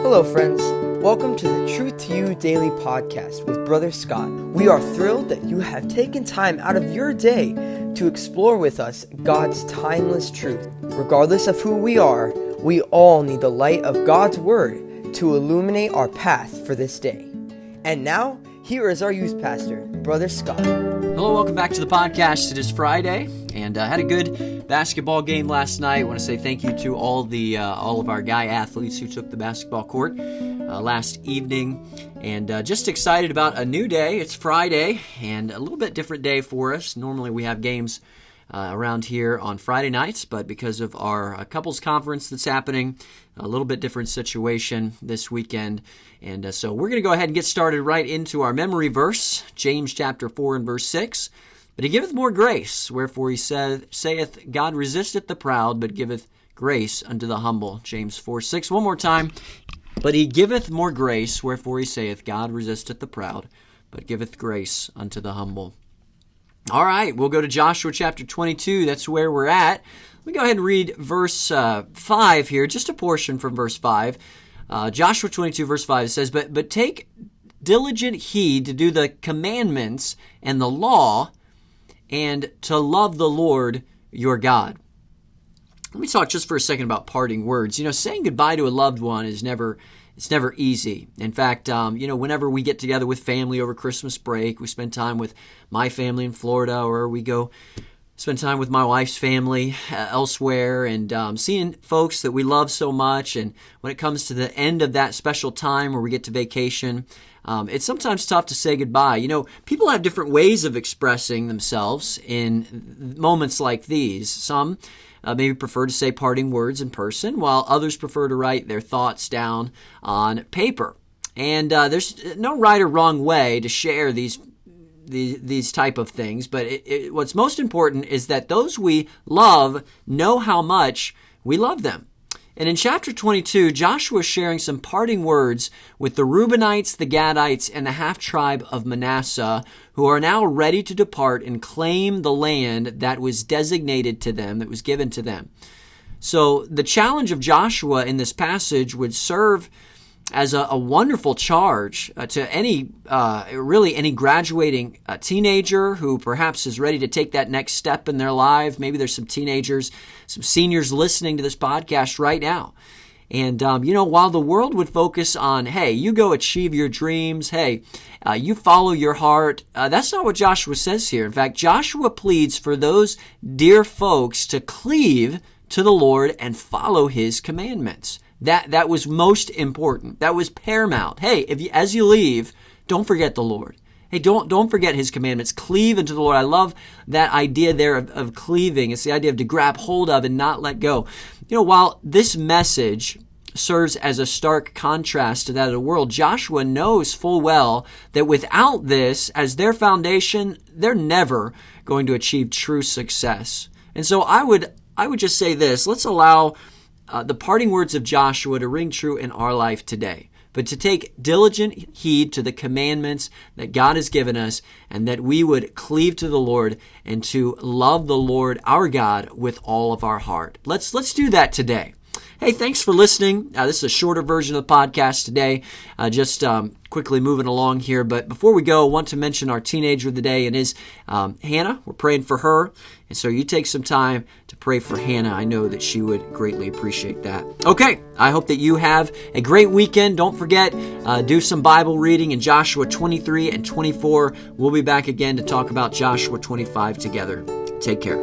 Hello, friends. Welcome to the Truth to You Daily Podcast with Brother Scott. We are thrilled that you have taken time out of your day to explore with us God's timeless truth. Regardless of who we are, we all need the light of God's Word to illuminate our path for this day. And now, here is our youth pastor, Brother Scott. Hello, welcome back to the podcast. It is Friday, and I had a good basketball game last night. I want to say thank you to all of our guy athletes who took the basketball court last evening, and just excited about a new day. It's Friday, and a little bit different day for us. Normally we have games around here on Friday nights, but because of our couples conference that's happening, a little bit different situation this weekend. And so we're going to go ahead and get started right into our memory verse, James chapter 4 and verse 6. But he giveth more grace, wherefore he saith, God resisteth the proud, but giveth grace unto the humble. James 4:6. One more time. But he giveth more grace, wherefore he saith, God resisteth the proud, but giveth grace unto the humble. All right, we'll go to Joshua chapter 22. That's where we're at. Let me go ahead and read verse 5 here, just a portion from verse 5. Joshua 22, verse 5 says, But take diligent heed to do the commandments and the law, and to love the Lord your God. Let me talk just for a second about parting words. You know, saying goodbye to a loved one is never easy. In fact, whenever we get together with family over Christmas break, we spend time with my family in Florida, or we go spend time with my wife's family elsewhere, and seeing folks that we love so much. And when it comes to the end of that special time where we get to vacation, it's sometimes tough to say goodbye. You know, people have different ways of expressing themselves in moments like these. Some maybe prefer to say parting words in person, while others prefer to write their thoughts down on paper. And there's no right or wrong way to share these type of things, but what's most important is that those we love know how much we love them. And in chapter 22, Joshua is sharing some parting words with the Reubenites, the Gadites, and the half-tribe of Manasseh, who are now ready to depart and claim the land that was designated to them, that was given to them. So the challenge of Joshua in this passage would serve as a wonderful charge to any graduating teenager who perhaps is ready to take that next step in their life. Maybe there's some teenagers, some seniors listening to this podcast right now. And, while the world would focus on, hey, you go achieve your dreams, hey, you follow your heart, that's not what Joshua says here. In fact, Joshua pleads for those dear folks to cleave to the Lord and follow his commandments. That was most important. That was paramount. Hey, as you leave, don't forget the Lord. Hey, don't forget his commandments. Cleave unto the Lord. I love that idea there of cleaving. It's the idea of to grab hold of and not let go. You know, while this message serves as a stark contrast to that of the world, Joshua knows full well that without this as their foundation, they're never going to achieve true success. And so I would just say this: let's allow the parting words of Joshua to ring true in our life today, but to take diligent heed to the commandments that God has given us, and that we would cleave to the Lord and to love the Lord our God with all of our heart. Let's do that today. Hey, thanks for listening. This is a shorter version of the podcast today, just quickly moving along here. But before we go, I want to mention our teenager of the day, and is Hannah. We're praying for her, and so you take some time to pray for Hannah. I know that she would greatly appreciate that. Okay, I hope that you have a great weekend. Don't forget, do some Bible reading in Joshua 23 and 24. We'll be back again to talk about Joshua 25 together. Take care.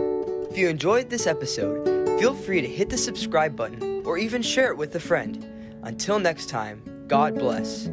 If you enjoyed this episode, feel free to hit the subscribe button or even share it with a friend. Until next time, God bless.